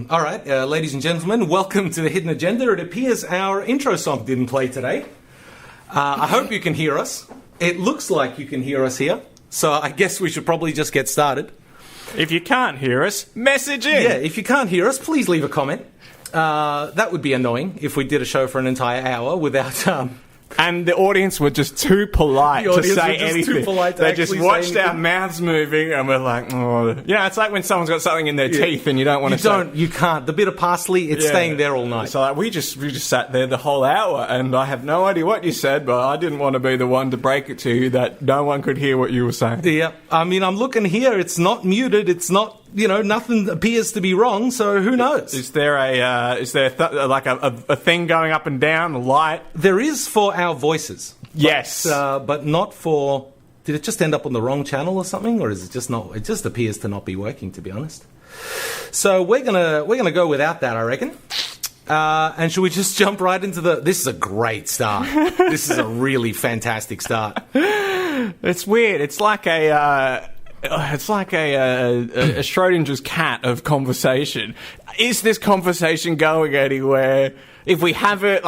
All right, ladies and gentlemen, welcome to the Hidden Agenda. It appears our intro song didn't play today. I hope you can hear us. It looks like you can hear us here, so I guess we should probably just get started. If you can't hear us, message in. Yeah, if you can't hear us, please leave a comment. That would be annoying if we did a show for an entire hour without... And the audience were just too polite to say anything. They just watched our mouths moving, and we're like, oh. You know, it's like when someone's got something in their teeth, and you don't want to. You can't. The bit of parsley, it's staying there all night. So like, we just sat there the whole hour, and I have no idea what you said, but I didn't want to be the one to break it to you that no one could hear what you were saying. Yeah, I mean, I'm looking here. It's not muted. It's not. You know, nothing appears to be wrong, so who knows? Is there a thing going up and down, a light? There is for our voices. Yes. But not for... Did it just end up on the wrong channel or something? Or is it just not... It just appears to not be working, to be honest. So we're gonna go without that, I reckon. And should we just jump right into the... This is a great start. This is a really fantastic start. It's weird. It's like a Schrodinger's cat of conversation. Is this conversation going anywhere? If we have it,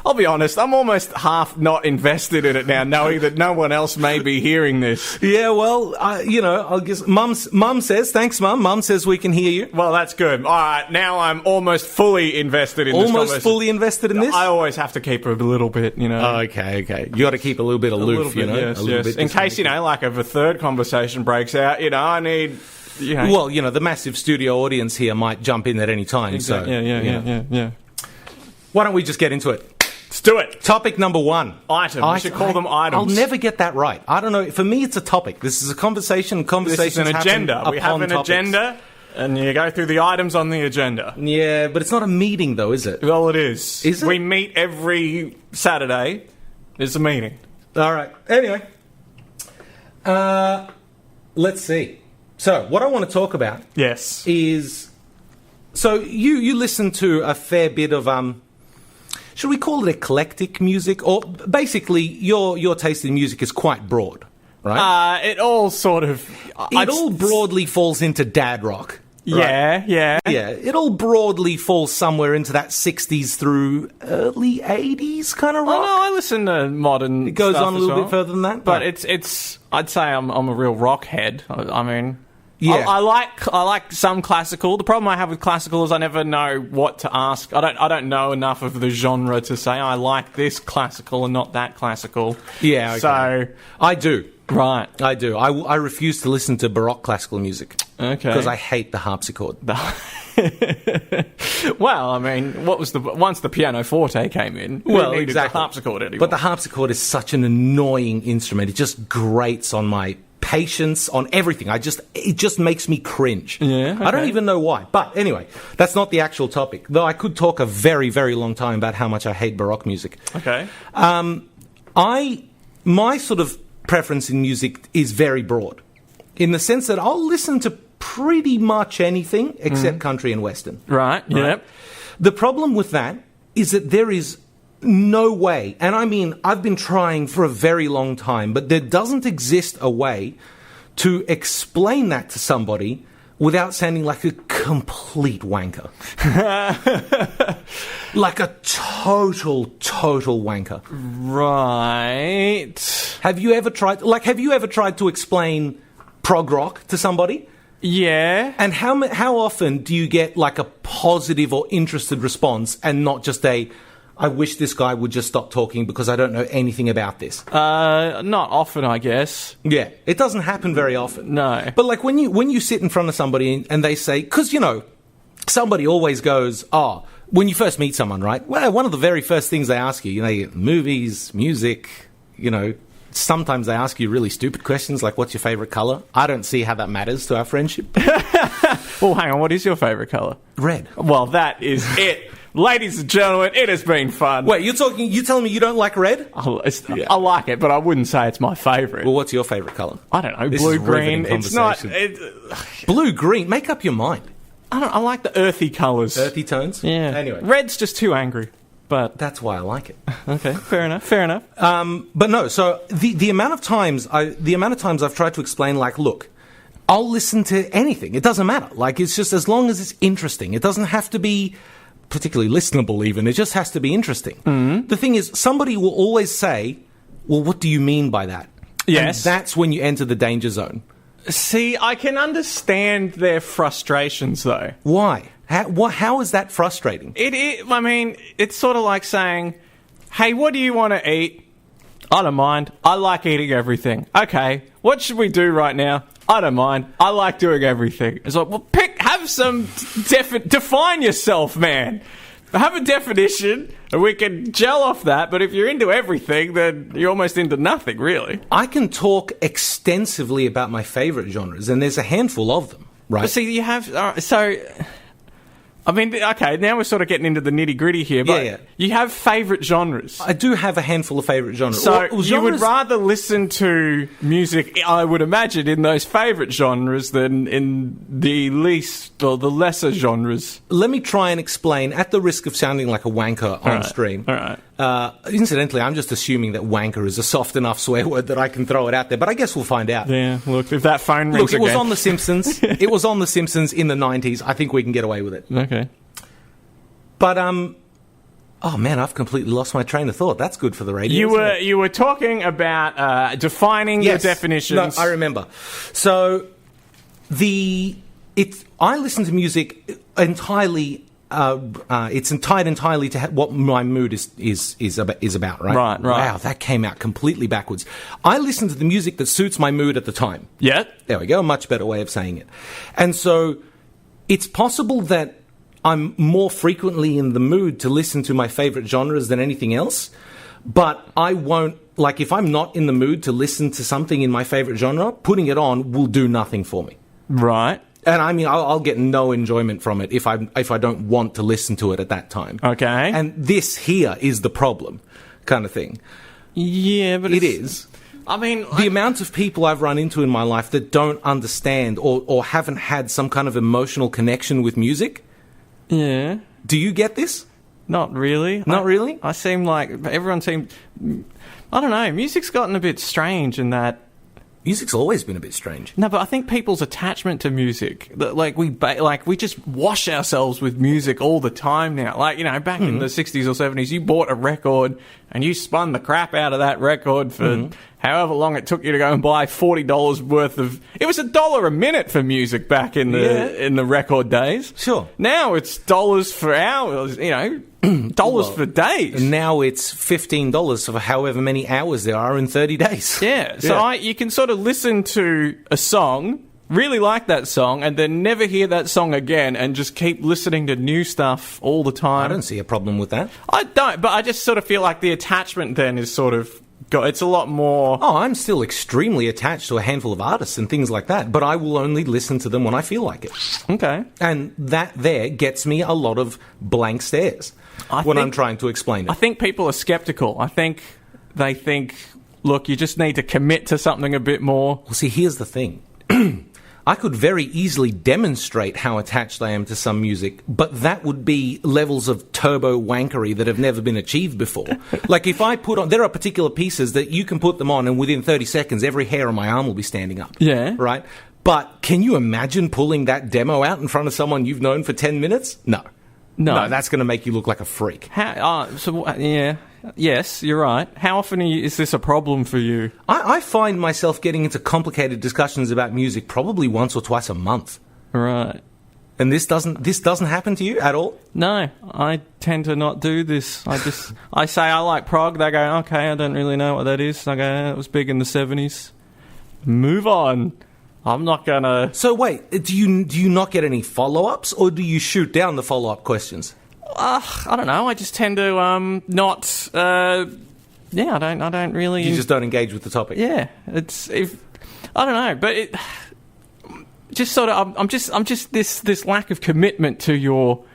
I'll be honest, I'm almost half not invested in it now, knowing that no one else may be hearing this. Yeah, well, I'll guess. Mum says, thanks, Mum. Mum says we can hear you. Well, that's good. All right, now I'm almost fully invested in this conversation. Almost fully invested in this? I always have to keep a little bit, you know. Okay. You got to keep a little bit aloof, you know. Yes. In case, you know, like if a third conversation breaks out, you know, I need... You know. Well, you know, the massive studio audience here might jump in at any time. Exactly. So, yeah. Why don't we just get into it? Let's do it. Topic number one. Item. We should call them items. I'll never get that right. I don't know. For me, it's a topic. This is a conversation. This is an agenda. We have an agenda, and you go through the items on the agenda. Yeah, but it's not a meeting, though, is it? Well, it is. Is it? We meet every Saturday. It's a meeting. All right. Anyway. Let's see. So, what I want to talk about... Yes. ...is... So, you listen to a fair bit of... Should we call it eclectic music? Or basically, your taste in music is quite broad, right? It all sort of... It all broadly falls into dad rock. Right? Yeah. Yeah, it all broadly falls somewhere into that 60s through early 80s kind of rock. Oh, no, I listen to modern It goes stuff on a little bit further than that? But it's I'd say I'm a real rock head. I mean... Yeah. I like some classical. The problem I have with classical is I never know what to ask. I don't know enough of the genre to say I like this classical and not that classical. Yeah, okay. So I do. Right. I do. I refuse to listen to Baroque classical music. Okay. Because I hate the harpsichord. Well, I mean, once the pianoforte came in, well, needed exactly. the harpsichord anymore. But the harpsichord is such an annoying instrument. It just grates on my patience, on everything. It just makes me cringe. Yeah, okay. I don't even know why. But anyway, that's not the actual topic. Though I could talk a very, very long time about how much I hate Baroque music. Okay. My sort of preference in music is very broad, in the sense that I'll listen to pretty much anything except country and western. Right. Yep. The problem with that is that there is no way, and I mean, I've been trying for a very long time, but there doesn't exist a way to explain that to somebody without sounding like a complete wanker. Like a total wanker. Right. Have you ever tried to explain prog rock to somebody? Yeah. And how often do you get like a positive or interested response and not just I wish this guy would just stop talking because I don't know anything about this? Not often, I guess. Yeah, it doesn't happen very often. No. But like when you sit in front of somebody and they say, because, you know, somebody always goes, when you first meet someone, right? Well, one of the very first things they ask you, you know, movies, music, you know, sometimes they ask you really stupid questions like, what's your favourite colour? I don't see how that matters to our friendship. Well, hang on, what is your favourite colour? Red. Well, that is it. Ladies and gentlemen, it has been fun. Wait, you telling me you don't like red? I like it, but I wouldn't say it's my favourite. Well, what's your favourite colour? I don't know, blue, green. It's not... Blue, green, make up your mind. I like the earthy colours. Earthy tones? Yeah. Anyway. Red's just too angry. But that's why I like it. Okay, fair enough. But no, so the amount of times I've tried to explain, like, look, I'll listen to anything. It doesn't matter. Like, it's just as long as it's interesting. It doesn't have to be particularly listenable even. It just has to be interesting. Mm-hmm. The thing is, somebody will always say, well, what do you mean by that? Yes. And that's when you enter the danger zone. See, I can understand their frustrations, though. Why? How is that frustrating? I mean, it's sort of like saying, hey, what do you want to eat? I don't mind. I like eating everything. Okay, what should we do right now? I don't mind. I like doing everything. It's like, well, have some define yourself, man. Have a definition, and we can gel off that. But if you're into everything, then you're almost into nothing, really. I can talk extensively about my favourite genres, and there's a handful of them, right? But see, you have... I mean, okay, now we're sort of getting into the nitty-gritty here, but you have favourite genres. I do have a handful of favourite genres. So you would rather listen to music, I would imagine, in those favourite genres than in the least or the lesser genres. Let me try and explain, at the risk of sounding like a wanker on stream. All right. Incidentally, I'm just assuming that wanker is a soft enough swear word that I can throw it out there, but I guess we'll find out. Yeah, look, if that phone rings again... Look, it was on The Simpsons. It was on The Simpsons in the 90s. I think we can get away with it. Okay. But, oh man, I've completely lost my train of thought. That's good for the radio. You were talking about defining your definitions. No, I remember. So, I listen to music entirely... it's tied entirely to what my mood is about, right? Right. Wow, that came out completely backwards. I listen to the music that suits my mood at the time. Yeah. There we go, a much better way of saying it. And so, it's possible that I'm more frequently in the mood to listen to my favourite genres than anything else, but I won't, like, if I'm not in the mood to listen to something in my favourite genre, putting it on will do nothing for me. Right. And I mean, I'll get no enjoyment from it if I don't want to listen to it at that time. Okay. And this here is the problem, kind of thing. Yeah, but it is. I mean... The amount of people I've run into in my life that don't understand or haven't had some kind of emotional connection with music... Yeah. Do you get this? Not really. Not really? I seem like... Everyone seemed... I don't know. Music's gotten a bit strange in that... Music's always been a bit strange. No, but I think people's attachment to music... we just wash ourselves with music all the time now. Like, you know, back in the 60s or 70s, you bought a record and you spun the crap out of that record for... However long it took you to go and buy $40 worth of... It was $1 a minute for music back in the record days. Sure. Now it's dollars for hours, you know, dollars for days. And now it's $15 for however many hours there are in 30 days. Yeah. So you can sort of listen to a song, really like that song, and then never hear that song again and just keep listening to new stuff all the time. I don't see a problem with that. I don't, but I just sort of feel like the attachment then is sort of... It's a lot more... Oh, I'm still extremely attached to a handful of artists and things like that, but I will only listen to them when I feel like it. Okay. And that there gets me a lot of blank stares when I'm trying to explain it. I think people are skeptical. I think they think, look, you just need to commit to something a bit more. Well, see, here's the thing. I could very easily demonstrate how attached I am to some music, but that would be levels of turbo wankery that have never been achieved before. Like, if I put on... There are particular pieces that you can put them on and within 30 seconds, every hair on my arm will be standing up. Yeah. Right? But can you imagine pulling that demo out in front of someone you've known for 10 minutes? No. No, that's going to make you look like a freak. Yeah. Yes, you're right. How often is this a problem for you? I find myself getting into complicated discussions about music probably once or twice a month. Right. And this doesn't happen to you at all? No, I tend to not do this. I say I like prog. They go, okay, I don't really know what that is. I go, it was big in the 70s. Move on. I'm not gonna... So wait, do you not get any follow-ups, or do you shoot down the follow-up questions? I don't know. I just tend to not. I don't really. You just don't engage with the topic. Yeah, I don't know, but it just sort of. I'm just this lack of commitment to your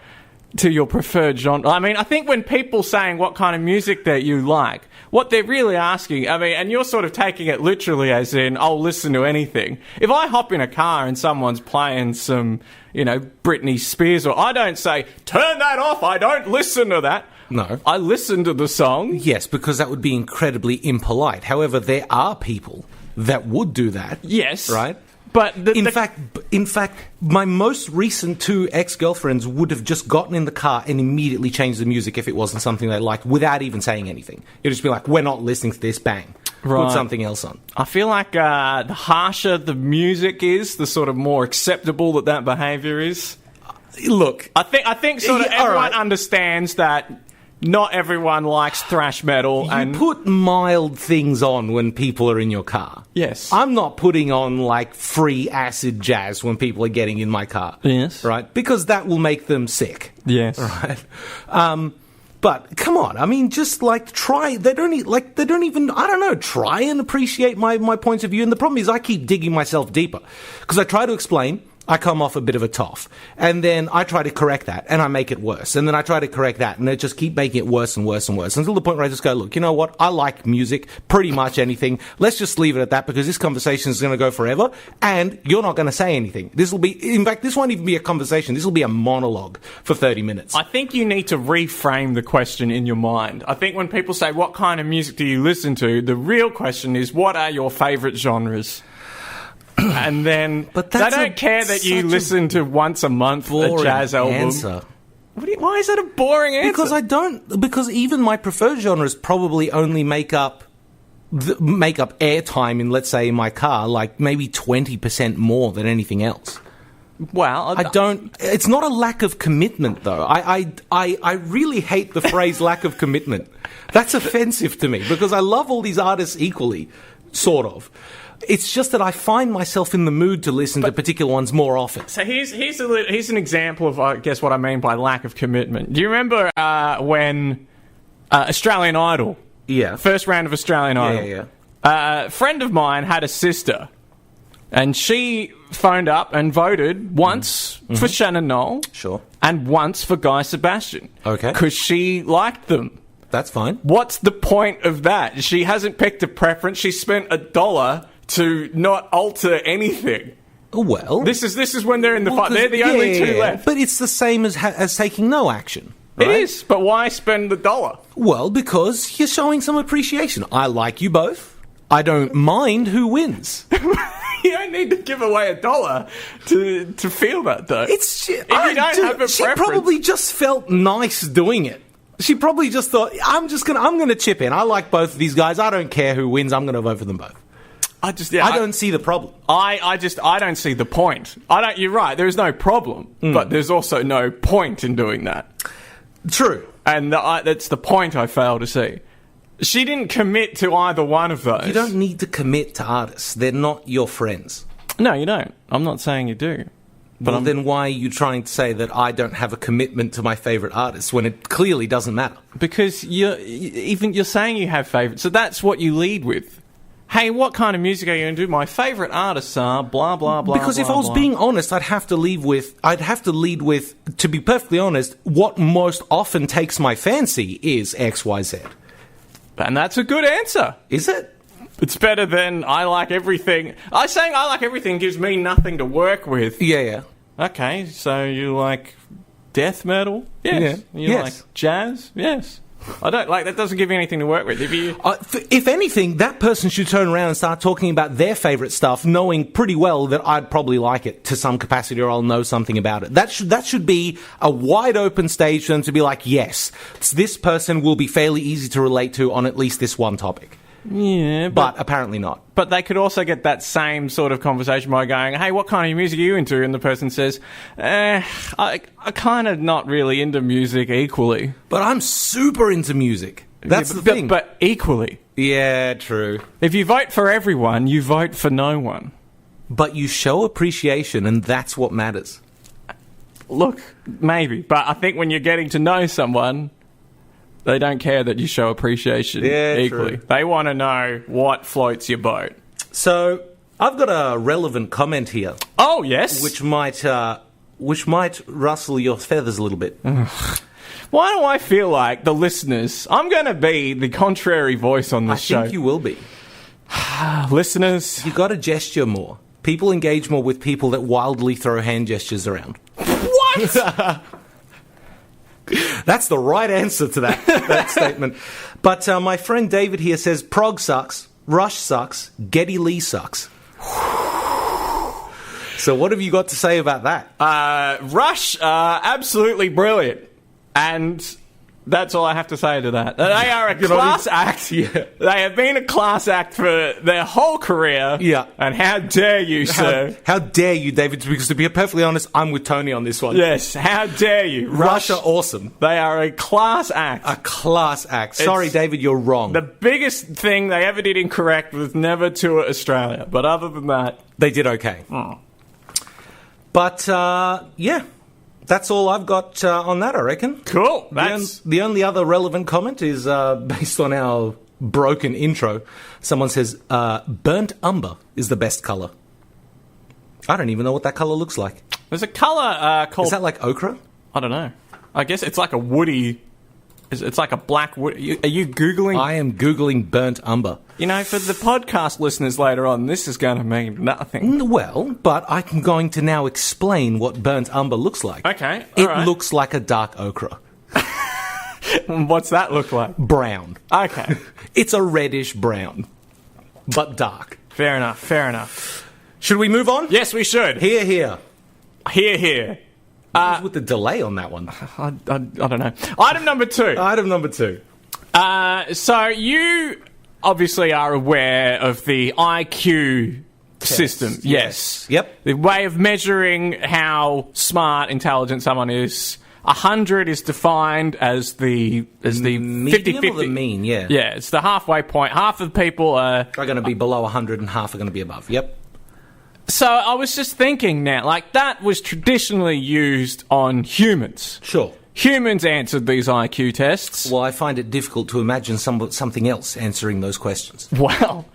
preferred genre. I mean, I think when people saying what kind of music that you like, what they're really asking, I mean, and you're sort of taking it literally as in, I'll listen to anything. If I hop in a car and someone's playing some, you know, Britney Spears, or I don't say, turn that off, I don't listen to that. No. I listen to the song. Yes, because that would be incredibly impolite. However, there are people that would do that. Yes. Right? But in fact, my most recent 2 ex-girlfriends would have just gotten in the car and immediately changed the music if it wasn't something they liked, without even saying anything. It'd just be like, we're not listening to this, bang. Right. Put something else on. I feel like the harsher the music is, the sort of more acceptable that behaviour is. Look, I think sort of everyone understands that not everyone likes thrash metal. You put mild things on when people are in your car. Yes. I'm not putting on, like, free acid jazz when people are getting in my car. Yes. Right? Because that will make them sick. Yes. Right? But come on, I mean, just like try. They don't even. I don't know. Try and appreciate my points of view. And the problem is, I keep digging myself deeper because I try to explain. I come off a bit of a toff. And then I try to correct that, and I make it worse. And then I try to correct that, and they just keep making it worse and worse and worse, until the point where I just go, look, you know what? I like music, pretty much anything. Let's just leave it at that, because this conversation is going to go forever, and you're not going to say anything. In fact, this won't even be a conversation. This will be a monologue for 30 minutes. I think you need to reframe the question in your mind. I think when people say, what kind of music do you listen to? The real question is, what are your favourite genres? And then they don't care that you listen to once a month a jazz album. Answer. Why is that a boring answer? Because even my preferred genres probably only make up airtime in, let's say, in my car, like maybe 20% more than anything else. Well, it's not a lack of commitment, though. I really hate the phrase lack of commitment. That's offensive to me, because I love all these artists equally, sort of. It's just that I find myself in the mood to listen to particular ones more often. So here's an example of, I guess, what I mean by lack of commitment. Do you remember when Australian Idol? Yeah. First round of Australian Idol. Yeah. A friend of mine had a sister, and she phoned up and voted once for Shannon Knoll. Sure. And once for Guy Sebastian. Okay. Because she liked them. That's fine. What's the point of that? She hasn't picked a preference. She spent $1 to not alter anything. Well, this is when they're in the fight. They're the only two left. But it's the same as taking no action. Right? It is, but why spend $1? Well, because you're showing some appreciation. I like you both. I don't mind who wins. You don't need to give away $1 to feel that, though. She probably just felt nice doing it. She probably just thought, I'm going to chip in. I like both of these guys. I don't care who wins. I'm going to vote for them both. I don't see the problem. I don't see the point. You're right. There is no problem, but there's also no point in doing that. True, and that's the point I fail to see. She didn't commit to either one of those. You don't need to commit to artists. They're not your friends. No, you don't. I'm not saying you do. But then why are you trying to say that I don't have a commitment to my favourite artists when it clearly doesn't matter? Because you're saying you have favourites, so that's what you lead with. Hey, what kind of music are you going to do? My favourite artists are blah, blah, blah, because if I was being honest, I'd have to lead with, to be perfectly honest, what most often takes my fancy is XYZ. And that's a good answer. Is it? It's better than I like everything. Saying I like everything gives me nothing to work with. Yeah. Okay, so you like death metal? Yes. Yeah. You like jazz? Yes. I don't like that. Doesn't give you anything to work with. If anything, that person should turn around and start talking about their favourite stuff, knowing pretty well that I'd probably like it to some capacity, or I'll know something about it. That should be a wide open stage for them to be like, yes, this person will be fairly easy to relate to on at least this one topic. Yeah, but apparently not. But they could also get that same sort of conversation by going, hey, what kind of music are you into? And the person says, I kind of not really into music equally. But I'm super into music. That's the thing. But equally. Yeah, true. If you vote for everyone, you vote for no one. But you show appreciation, and that's what matters. Look, maybe. But I think when you're getting to know someone, they don't care that you show appreciation equally. True. They want to know what floats your boat. So, I've got a relevant comment here. Oh, yes? Which might rustle your feathers a little bit. Why do I feel like the listeners... I'm going to be the contrary voice on this show. I think you will be. Listeners... You got to gesture more. People engage more with people that wildly throw hand gestures around. What?! That's the right answer to that statement. But my friend David here says, Prog sucks, Rush sucks, Geddy Lee sucks. So what have you got to say about that? Rush are absolutely brilliant. And that's all I have to say to that. They are a class act. Yeah. They have been a class act for their whole career. Yeah. And how dare you, sir? How dare you, David? Because to be perfectly honest, I'm with Tony on this one. Yes, how dare you? Rush are awesome. They are a class act. A class act. Sorry, David, you're wrong. The biggest thing they ever did incorrect was never tour Australia. But other than that... They did okay. Oh. But, yeah. That's all I've got on that, I reckon. Cool. The only other relevant comment is based on our broken intro. Someone says, burnt umber is the best colour. I don't even know what that colour looks like. There's a colour called... Is that like ochre? I don't know. I guess it's like a woody... It's like a black wood. Are you Googling? I am Googling burnt umber. You know, for the podcast listeners later on, this is going to mean nothing. Well, but I'm going to now explain what burnt umber looks like. Okay, It looks like a dark ochre. What's that look like? Brown. Okay. It's a reddish brown, but dark. Fair enough. Should we move on? Yes, we should. Here. Here. With the delay on that one. I don't know. Item number two. So you obviously are aware of the IQ system. Yes. Yep. The way of measuring how smart, intelligent someone is. 100 is defined as the 50-50. Or the mean, yeah. Yeah, it's the halfway point. Half of people are going to be below 100 and half are going to be above. Yep. So I was just thinking now, like, that was traditionally used on humans. Sure. Humans answered these IQ tests. Well, I find it difficult to imagine something else answering those questions. Well,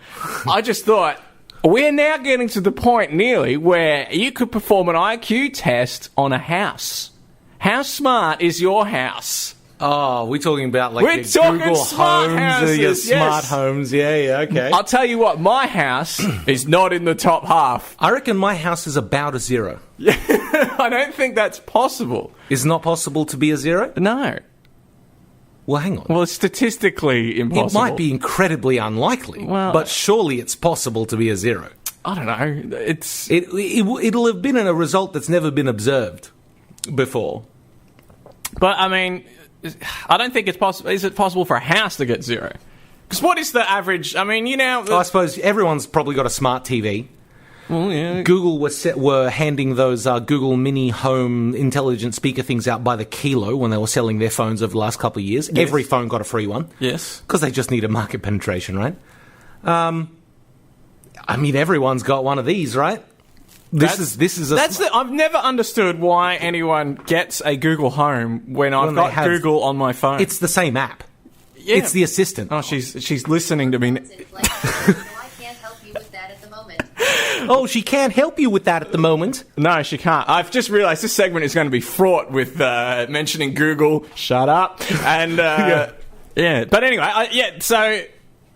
I just thought, we're now getting to the point nearly where you could perform an IQ test on a house. How smart is your house? Oh, we're talking about like we're talking Google smart homes, houses, your yes. smart homes. Yeah, okay. I'll tell you what, my house is not in the top half. I reckon my house is about a 0. Yeah, I don't think that's possible. It's not possible to be a 0? No. Well, hang on. Well, it's statistically impossible. It might be incredibly unlikely, but surely it's possible to be a 0. I don't know. It'll have been a result that's never been observed before. But, I mean... I don't think it's possible. Is it possible for a house to get 0? Because what is the average? I mean, you know... I suppose everyone's probably got a smart TV. Well, yeah. Google were handing those Google Mini Home intelligent speaker things out by the kilo when they were selling their phones over the last couple of years. Yes. Every phone got a free one. Yes. Because they just needed market penetration, right? I mean, everyone's got one of these, right? I've never understood why anyone gets a Google Home when I've got Google on my phone. It's the same app. Yeah. It's the assistant. Oh, she's listening to me. I can't help you with that at the moment. Oh, she can't help you with that at the moment. No, she can't. I've just realised this segment is going to be fraught with mentioning Google. Shut up. And yeah. But anyway, so.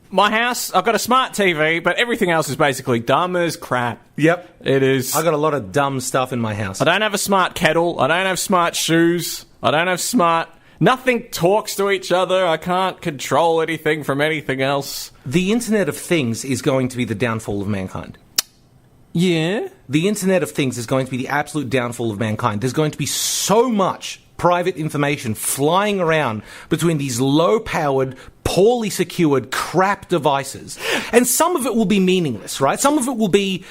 My house, I've got a smart TV, but everything else is basically dumb as crap. Yep. It is. I've got a lot of dumb stuff in my house. I don't have a smart kettle. I don't have smart shoes. I don't have smart... Nothing talks to each other. I can't control anything from anything else. The Internet of Things is going to be the downfall of mankind. Yeah? The Internet of Things is going to be the absolute downfall of mankind. There's going to be so much private information flying around between these low-powered, poorly secured crap devices. And some of it will be meaningless, right? Some of it will be...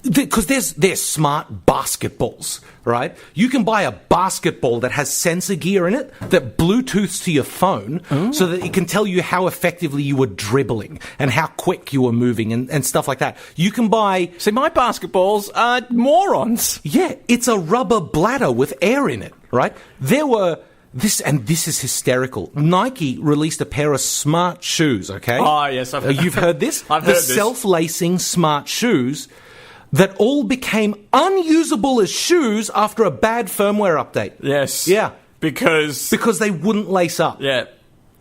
Because there's smart basketballs, right? You can buy a basketball that has sensor gear in it that Bluetooths to your phone so that it can tell you how effectively you were dribbling and how quick you were moving and stuff like that. You can buy... See, my basketballs are morons. Yeah, it's a rubber bladder with air in it, right? There were... This is hysterical. Nike released a pair of smart shoes, okay? Oh, yes. You've heard this? I've heard this. The self-lacing smart shoes that all became unusable as shoes after a bad firmware update. Yes. Yeah. Because they wouldn't lace up. Yeah.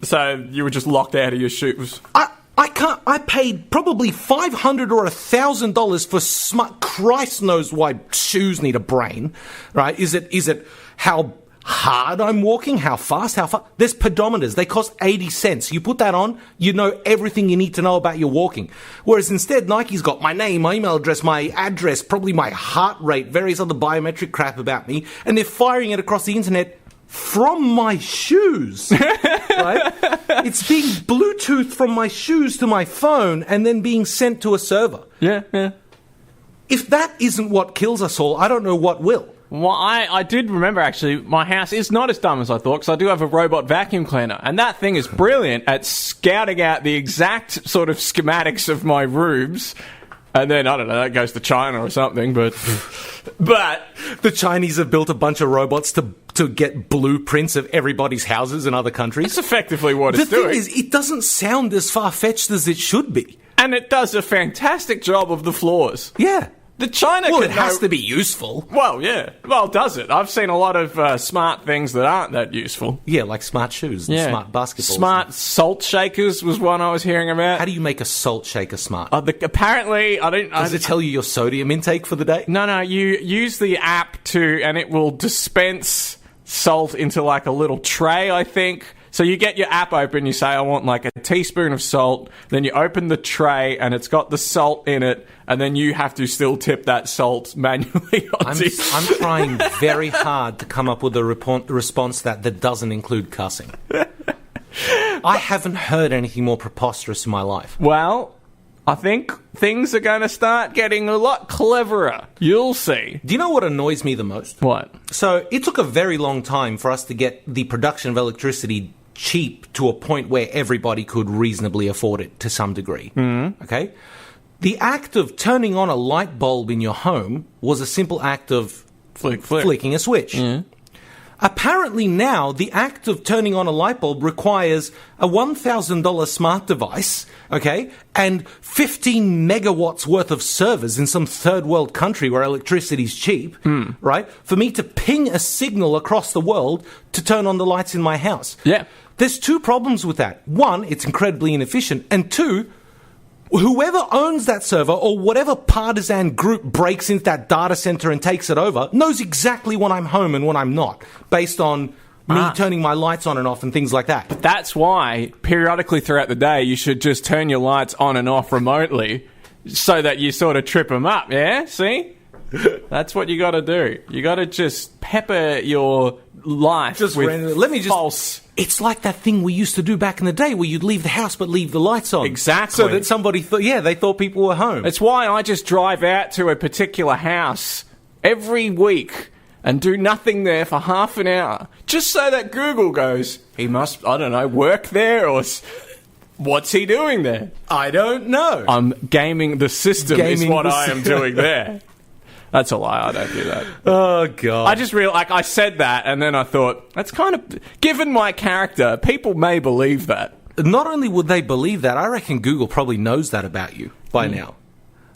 So you were just locked out of your shoes. I paid probably $500 or $1,000 for smart... Christ knows why shoes need a brain, right? Is it how hard I'm walking, how fast, how far. There's pedometers. They cost 80 cents. You put that on, you know everything you need to know about your walking. Whereas instead, Nike's got my name, my email address, my address, probably my heart rate, various other biometric crap about me, and they're firing it across the internet from my shoes. Right? It's being Bluetooth from my shoes to my phone and then being sent to a server. Yeah, yeah. If that isn't what kills us all, I don't know what will. Well, I did remember, actually, my house is not as dumb as I thought, because I do have a robot vacuum cleaner, and that thing is brilliant at scouting out the exact sort of schematics of my rooms, and then, I don't know, that goes to China or something, but the Chinese have built a bunch of robots to get blueprints of everybody's houses in other countries. That's effectively what it's doing. The thing is, it doesn't sound as far-fetched as it should be. And it does a fantastic job of the floors. Yeah. The China Well, it has to be useful. Well, yeah. Well, does it? I've seen a lot of smart things that aren't that useful. Yeah, like smart shoes and smart basketballs. Smart salt shakers was one I was hearing about. How do you make a salt shaker smart? Apparently, Does it tell you your sodium intake for the day? No, you use the app and it will dispense salt into like a little tray, I think. So you get your app open, you say, I want like a teaspoon of salt, then you open the tray and it's got the salt in it, and then you have to still tip that salt manually onto I'm trying very hard to come up with a response that doesn't include cussing. I haven't heard anything more preposterous in my life. Well, I think things are going to start getting a lot cleverer. You'll see. Do you know what annoys me the most? What? So it took a very long time for us to get the production of electricity cheap to a point where everybody could reasonably afford it to some degree. Mm-hmm. Okay? The act of turning on a light bulb in your home was a simple act of flicking a switch. Mm-hmm. Apparently now, the act of turning on a light bulb requires a $1,000 smart device, okay, and 15 megawatts worth of servers in some third world country where electricity's cheap, right, for me to ping a signal across the world to turn on the lights in my house. Yeah. There's two problems with that. One, it's incredibly inefficient, and two, whoever owns that server or whatever partisan group breaks into that data center and takes it over knows exactly when I'm home and when I'm not, based on me turning my lights on and off and things like that. But that's why, periodically throughout the day, you should just turn your lights on and off remotely so that you sort of trip them up, yeah? See? That's what you got to do. You got to just pepper your life with false... It's like that thing we used to do back in the day where you'd leave the house but leave the lights on. Exactly. So that somebody thought, they thought people were home. It's why I just drive out to a particular house every week and do nothing there for half an hour. Just so that Google goes, he must, I don't know, work there or... What's he doing there? I don't know. I'm gaming the system is what I am doing there. That's a lie. I don't do that. Oh, God. I just I said that, and then I thought, that's kind of... Given my character, people may believe that. Not only would they believe that, I reckon Google probably knows that about you by now.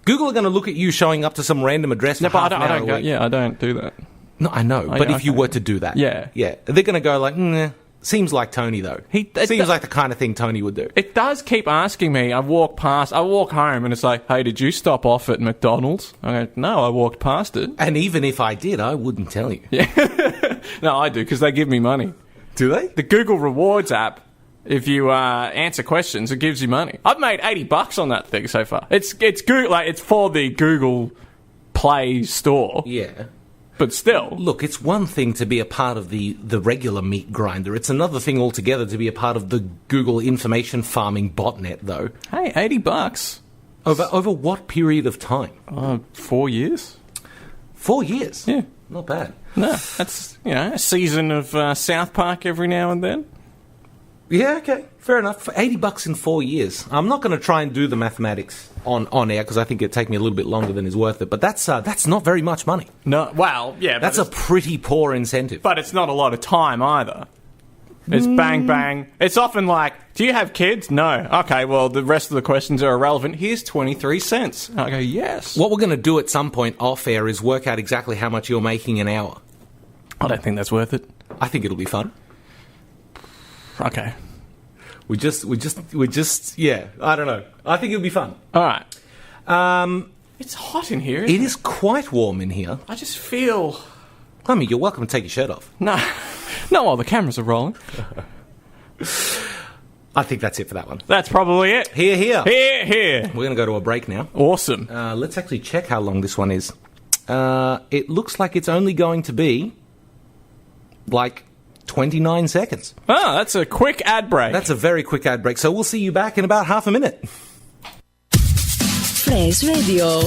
Google are going to look at you showing up to some random address for half an hour a week. I don't do that. No, I know. But if you were to do that... Yeah. Yeah. They're going to go like, seems like Tony, though. Seems like the kind of thing Tony would do. It does keep asking me. I walk home, and it's like, hey, did you stop off at McDonald's? I go, no, I walked past it. And even if I did, I wouldn't tell you. Yeah. No, I do, because they give me money. Do they? The Google Rewards app, if you answer questions, it gives you money. I've made $80 on that thing so far. It's Google, it's for the Google Play Store. Yeah. But still. Look, it's one thing to be a part of the regular meat grinder. It's another thing altogether to be a part of the Google information farming botnet, though. Hey, $80. Over what period of time? 4 years. 4 years? Yeah. Not bad. No, that's, a season of South Park every now and then. Yeah, okay. Fair enough. For $80 in 4 years. I'm not going to try and do the mathematics on air because I think it'd take me a little bit longer than is worth it. But that's not very much money. No, well, yeah. That's a pretty poor incentive. But it's not a lot of time either. It's bang, bang. It's often like, do you have kids? No. Okay, well, the rest of the questions are irrelevant. Here's 23 cents. And I go, yes. What we're going to do at some point off air is work out exactly how much you're making an hour. I don't think that's worth it. I think it'll be fun. Okay. We just, yeah, I don't know. I think it'll be fun. All right. It's hot in here. It is quite warm in here. I just feel... I mean, you're welcome to take your shirt off. No. Not while the cameras are rolling. I think that's it for that one. That's probably it. Here. Here. We're going to go to a break now. Awesome. Let's actually check how long this one is. It looks like it's only going to be like 29 seconds. Ah, that's a quick ad break. That's a very quick ad break. So we'll see you back in about half a minute. Fresh Radio.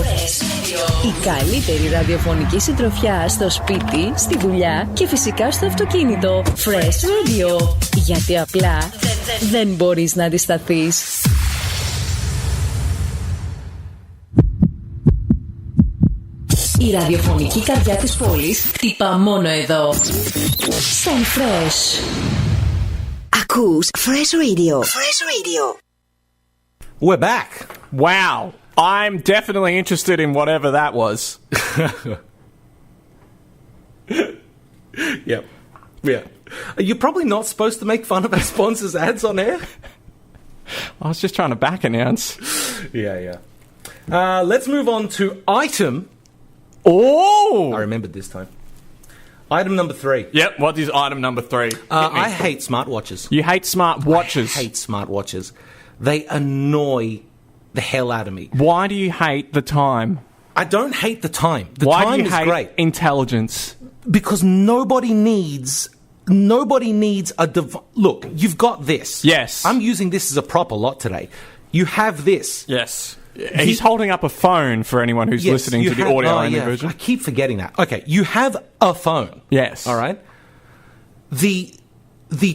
Η καλύτερη ραδιοφωνική συντροφιά στο σπίτι, στη δουλειά και φυσικά στο αυτοκίνητο. Fresh Radio. Γιατί απλά δεν μπορείς να αντισταθείς. Η ραδιοφωνική καρδιά της πόλης χτυπά μόνο εδώ. Σαν Fresh. Ακούς Fresh Radio. Fresh Radio. We're back. Wow. I'm definitely interested in whatever that was. Yep. Yeah. You're probably not supposed to make fun of our sponsors' ads on air. I was just trying to back announce. Yeah. Let's move on to item. Oh! I remembered this time. Item number 3. Yep, what is item number 3? I hate smartwatches. You hate smartwatches? I hate smartwatches. They annoy the hell out of me. Why do you hate the time? I don't hate the time. The Why time do you is hate great. Intelligence? Because nobody needs a Look, you've got this. Yes. I'm using this as a prop a lot today. You have this. Yes. He's holding up a phone for anyone who's listening to the audio-only version. I keep forgetting that. Okay, you have a phone. Yes. All right? The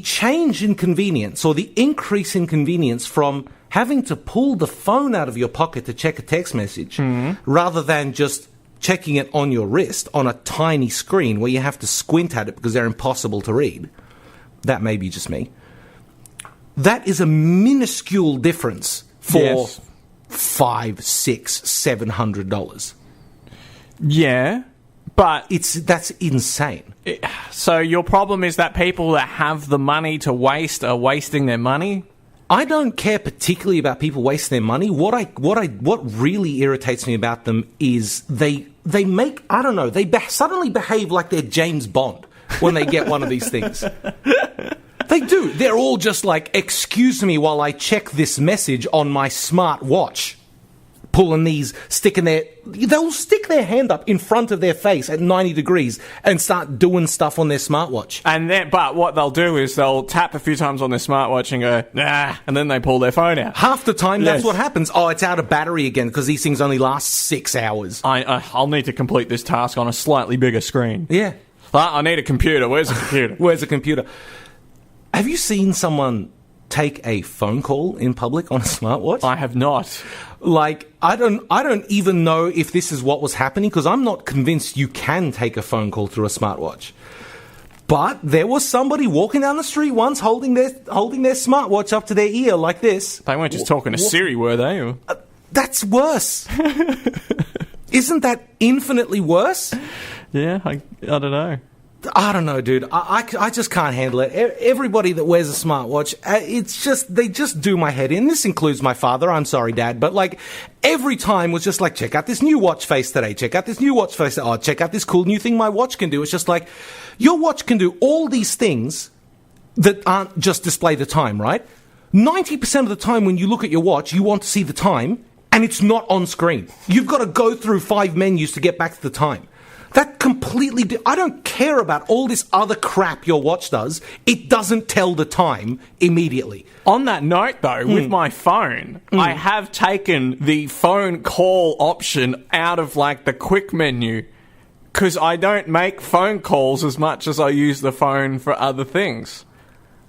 change in convenience or the increase in convenience from having to pull the phone out of your pocket to check a text message rather than just checking it on your wrist on a tiny screen where you have to squint at it because they're impossible to read. That may be just me. That is a minuscule difference for $500, $600, $700. Yeah, but that's insane. So your problem is that people that have the money to waste are wasting their money? I don't care particularly about people wasting their money. What really irritates me about them is they make, I don't know, they suddenly behave like they're James Bond when they get one of these things. They do. They're all just like, excuse me while I check this message on my smart watch. They'll stick their hand up in front of their face at 90 degrees and start doing stuff on their smartwatch. But what they'll do is they'll tap a few times on their smartwatch and go, nah, and then they pull their phone out. Half the time, that's what happens. Oh, it's out of battery again because these things only last 6 hours. I'll need to complete this task on a slightly bigger screen. Yeah. I need a computer. Where's a computer? Have you seen someone take a phone call in public on a smartwatch? I have not. Like, I don't even know if this is what was happening because I'm not convinced you can take a phone call through a smartwatch. But there was somebody walking down the street once holding their smartwatch up to their ear like this. They weren't just talking to Siri, were they? That's worse. Isn't that infinitely worse? Yeah, I don't know. I don't know, dude. I just can't handle it. Everybody that wears a smartwatch, they just do my head in. This includes my father. I'm sorry, Dad. But, like, every time was just like, check out this new watch face today. Check out this new watch face. Oh, check out this cool new thing my watch can do. It's just like, your watch can do all these things that aren't just display the time, right? 90% of the time when you look at your watch, you want to see the time, and it's not on screen. You've got to go through 5 menus to get back to the time. That completely... I don't care about all this other crap your watch does. It doesn't tell the time immediately. On that note, though, with my phone, I have taken the phone call option out of, like, the quick menu because I don't make phone calls as much as I use the phone for other things.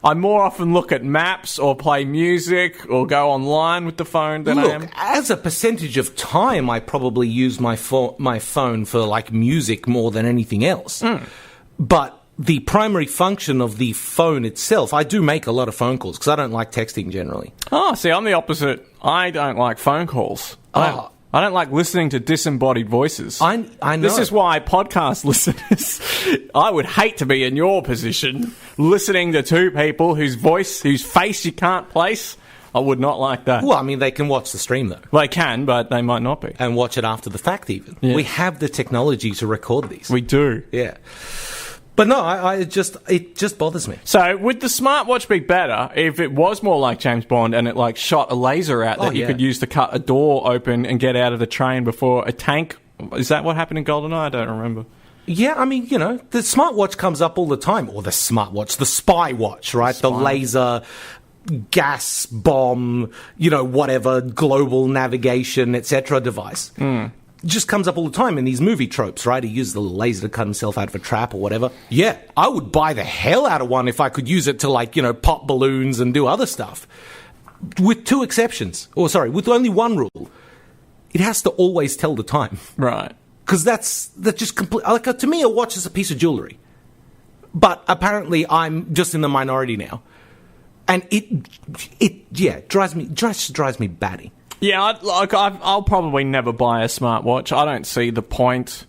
I more often look at maps or play music or go online with the phone than I am. As a percentage of time, I probably use my phone for, like, music more than anything else. But the primary function of the phone itself, I do make a lot of phone calls because I don't like texting generally. Oh, see, I'm the opposite. I don't like phone calls. I don't like listening to disembodied voices. I know. This is why podcast listeners, I would hate to be in your position, listening to two people whose face you can't place. I would not like that. Well, I mean, they can watch the stream, though. They can, but they might not be. And watch it after the fact, even. Yeah. We have the technology to record these. We do. Yeah. But no, it just bothers me. So would the smartwatch be better if it was more like James Bond and it like shot a laser out that you could use to cut a door open and get out of the train before a tank? Is that what happened in GoldenEye? I don't remember. Yeah, I mean, the smartwatch comes up all the time. Or the smartwatch, the spy watch, right? The laser, gas bomb, whatever, global navigation, etc. device. Just comes up all the time in these movie tropes, right? He uses the laser to cut himself out of a trap or whatever. Yeah, I would buy the hell out of one if I could use it to, pop balloons and do other stuff. With two exceptions. With only one rule. It has to always tell the time. Right. Because that's just complete. Like, to me, a watch is a piece of jewelry. But apparently I'm just in the minority now. And it drives me batty. Yeah, I'll probably never buy a smartwatch. I don't see the point.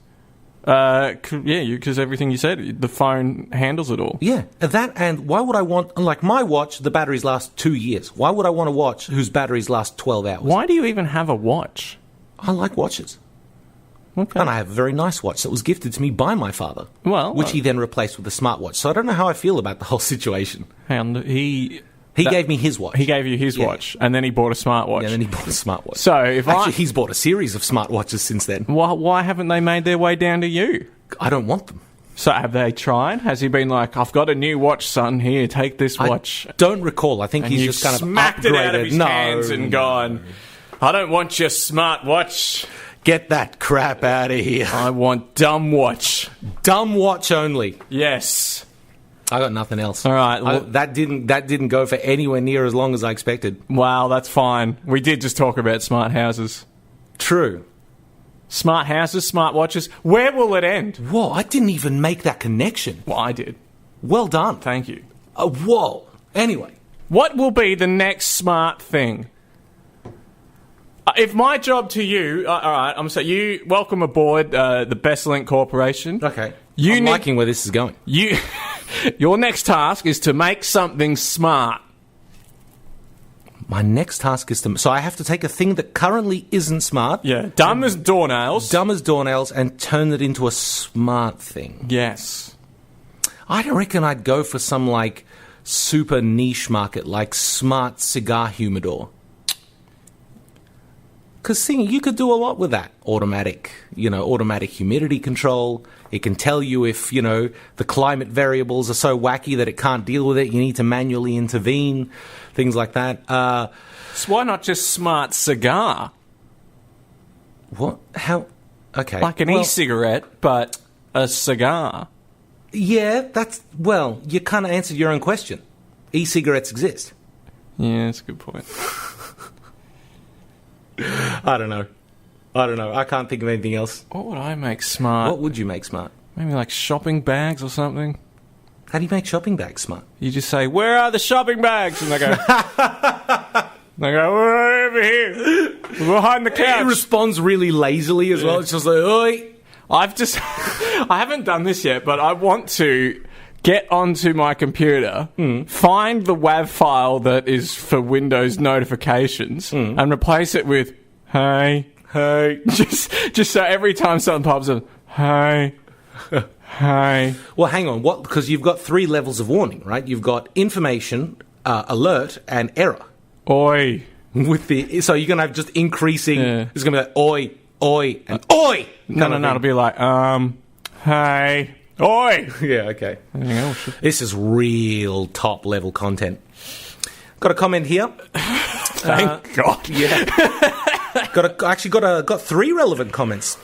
Because everything you said, the phone handles it all. Yeah, that, and why would I want, like my watch, the batteries last 2 years. Why would I want a watch whose batteries last 12 hours? Why do you even have a watch? I like watches. Okay. And I have a very nice watch that was gifted to me by my father. Which he then replaced with a smartwatch. So I don't know how I feel about the whole situation. And he gave me his watch. He gave you his watch, and then he bought a smartwatch. Yeah, and then he bought a smartwatch. So he's bought a series of smartwatches since then. Why haven't they made their way down to you? I don't want them. So have they tried? Has he been like, I've got a new watch, son, here, take this watch? I don't recall. I think he's just kind of smacked it out of his hands and gone, I don't want your smartwatch. Get that crap out of here. I want dumb watch. Dumb watch only. Yes. I got nothing else. All right. That didn't go for anywhere near as long as I expected. Wow, that's fine. We did just talk about smart houses. True. Smart houses, smart watches. Where will it end? Whoa, I didn't even make that connection. Well, I did. Well done. Thank you. Whoa. Anyway. What will be the next smart thing? If my job to you... all right, I'm going to say, you welcome aboard the Bestlink Corporation. Okay. I'm liking where this is going. Your next task is to make something smart. My next task is to... So I have to take a thing that currently isn't smart. Yeah, dumb as doornails. Dumb as doornails and turn it into a smart thing. Yes. I reckon I'd go for some, like, super niche market, like smart cigar humidor. Because you could do a lot with that. Automatic humidity control. It can tell you if, the climate variables are so wacky that it can't deal with it. You need to manually intervene. Things like that. So why not just smart cigar? What? How? Okay. Like an e-cigarette, but a cigar. Yeah, you kind of answered your own question. E-cigarettes exist. Yeah, that's a good point. I don't know. I can't think of anything else. What would I make smart? What would you make smart? Maybe like shopping bags or something. How do you make shopping bags smart? You just say, "Where are the shopping bags?" And they go, "We're over here, behind the couch." It responds really lazily as well. It's just like, "Oi." I haven't done this yet, but I want to get onto my computer, find the WAV file that is for Windows notifications, and replace it with "Hey." Just so every time something pops up, "Hey." Hey. Well, hang on. What? Because you've got 3 levels of warning, right? You've got information, alert, and error. Oi. So you're going to have just increasing... Yeah. It's going to be like, oi, oi, and oi! No, it'll be like, hey, oi! Yeah, okay. This is real top-level content. Got a comment here. Thank God. Yeah. got 3 relevant comments.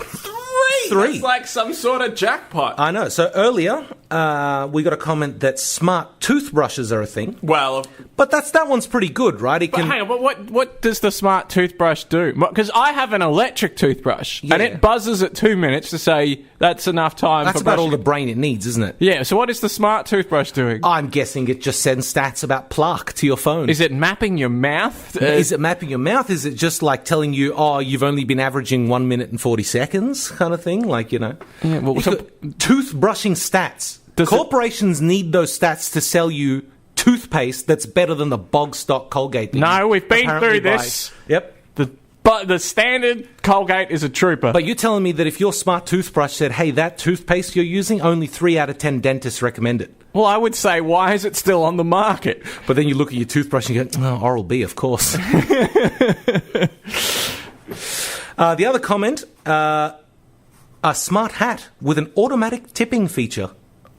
3. That's like some sort of jackpot. I know. So earlier, we got a comment that smart toothbrushes are a thing. Well... But that one's pretty good, right? Hang on, but what does the smart toothbrush do? Because I have an electric toothbrush, and it buzzes at 2 minutes to say that's enough time for brushing. That's about all the brain it needs, isn't it? Yeah, so what is the smart toothbrush doing? I'm guessing it just sends stats about plaque to your phone. Is it mapping your mouth? Is it mapping your mouth? Is it just like telling you, you've only been averaging 1 minute and 40 seconds kind of thing? Like, Yeah, well, toothbrushing stats. Corporations need those stats to sell you toothpaste that's better than the bog stock Colgate. No, we've been through this. Yep. The But the standard Colgate is a trooper. But you're telling me that if your smart toothbrush said, hey, that toothpaste you're using, only 3 out of 10 dentists recommend it. Well, I would say, why is it still on the market? But then you look at your toothbrush and you go, oh, Oral-B, of course. The other comment, a smart hat with an automatic tipping feature.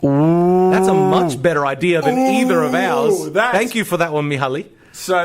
Ooh. That's a much better idea than either of ours. Thank you for that one, Mihaly. So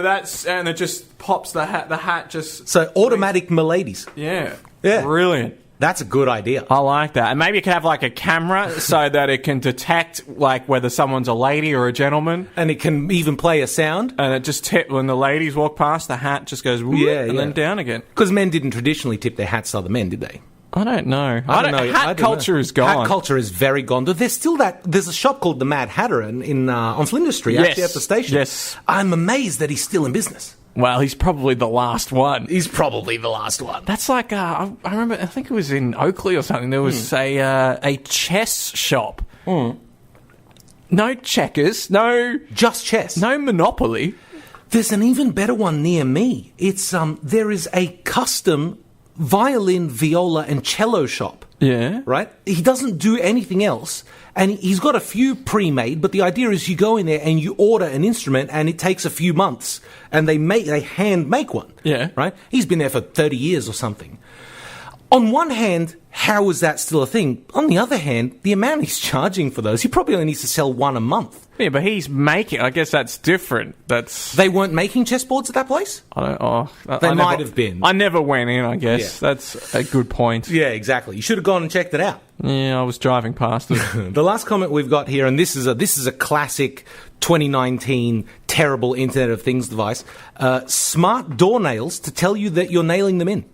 and it just pops the hat just... So automatic miladies. Yeah. Yeah. Brilliant. That's a good idea. I like that. And maybe you could have like a camera so that it can detect like whether someone's a lady or a gentleman. And it can even play a sound. And it just when the ladies walk past, the hat just goes and then down again. Because men didn't traditionally tip their hats to other men, did they? I don't know. Hat culture is gone. Hat culture is very gone. There's still there's a shop called the Mad Hatter on Flinders Street, actually at the station. Yes. I'm amazed that he's still in business. Well, he's probably the last one. That's like, I remember, I think it was in Oakley or something, there was a chess shop. No checkers, just chess. No Monopoly. There's an even better one near me. It's there is a custom violin, viola, and cello shop. Yeah. Right? He doesn't do anything else. And he's got a few pre-made, but the idea is you go in there and you order an instrument and it takes a few months and they hand make one. Yeah. Right? He's been there for 30 years or something. On one hand, how is that still a thing? On the other hand, the amount he's charging for those, he probably only needs to sell one a month. Yeah, but he's making... I guess that's different. They weren't making chessboards at that place? They might have been. I never went in, I guess. Yeah. That's a good point. Yeah, exactly. You should have gone and checked it out. Yeah, I was driving past it. The last comment we've got here, and this is a classic 2019 terrible Internet of Things device. Smart door nails to tell you that you're nailing them in.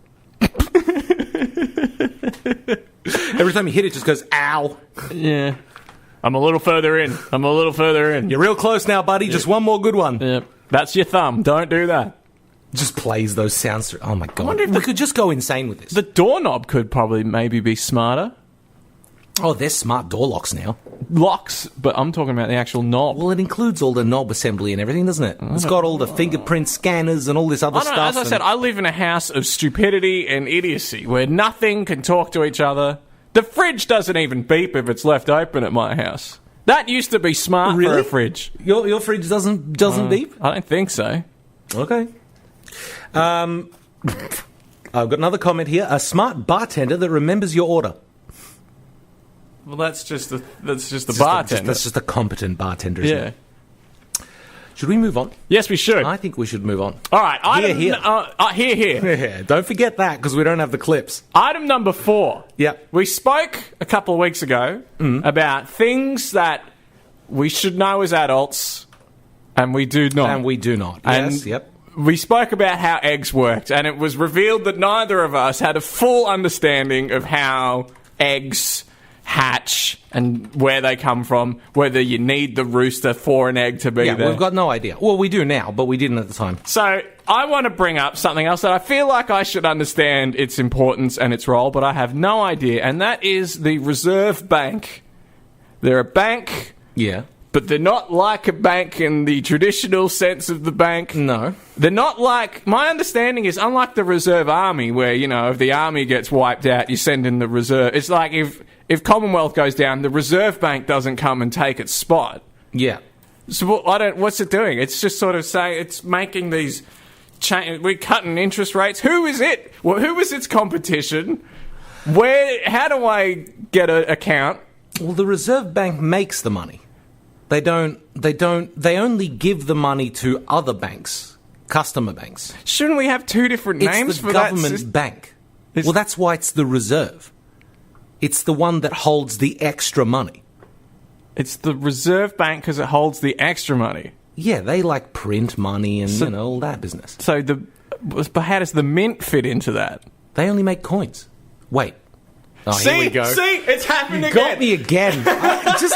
Every time you hit it, just goes, ow. Yeah. I'm a little further in. You're real close now, buddy. Yeah. Just one more good one. Yep. That's your thumb. Don't do that. Just plays those sounds through. Oh, my God. I wonder if we could just go insane with this. The doorknob could probably maybe be smarter. Oh, there's smart door locks now. Locks, but I'm talking about the actual knob. Well, it includes all the knob assembly and everything, doesn't it? It's got all the fingerprint scanners and all this other stuff. As I said, I live in a house of stupidity and idiocy where nothing can talk to each other. The fridge doesn't even beep if it's left open at my house. That used to be smart for a fridge. Your fridge doesn't beep? I don't think so. Okay. I've got another comment here. A smart bartender that remembers your order. Well, that's just the bartender. That's just a competent bartender, isn't it? Should we move on? Yes, we should. I think we should move on. All right. Here. Yeah, don't forget that, because we don't have the clips. Item number 4. Yeah. We spoke a couple of weeks ago about things that we should know as adults, and we do not. Yes, yep. We spoke about how eggs worked, and it was revealed that neither of us had a full understanding of how eggs hatch and where they come from, whether you need the rooster for an egg to be there. We've got no idea. Well, we do now, but we didn't at the time. So I want to bring up something else that I feel like I should understand its importance and its role, but I have no idea, and that is the Reserve Bank. They're a bank. Yeah. But they're not like a bank in the traditional sense of the bank. No. They're not like... My understanding is, unlike the Reserve Army, where, if the army gets wiped out, you send in the reserve. It's like if Commonwealth goes down, the Reserve Bank doesn't come and take its spot. Yeah. So what's it doing? It's just sort of saying... It's making these... We're cutting interest rates. Who is it? Well, who is its competition? How do I get an account? Well, the Reserve Bank makes the money. They only give the money to other banks, customer banks. Shouldn't we have two different names for that? It's the government bank. Well, that's why it's the Reserve. It's the one that holds the extra money. It's the Reserve Bank because it holds the extra money. Yeah, they print money and, all that business. So but how does the mint fit into that? They only make coins. Wait. Oh, see, here we go. See, it's happened again. You got me again. Just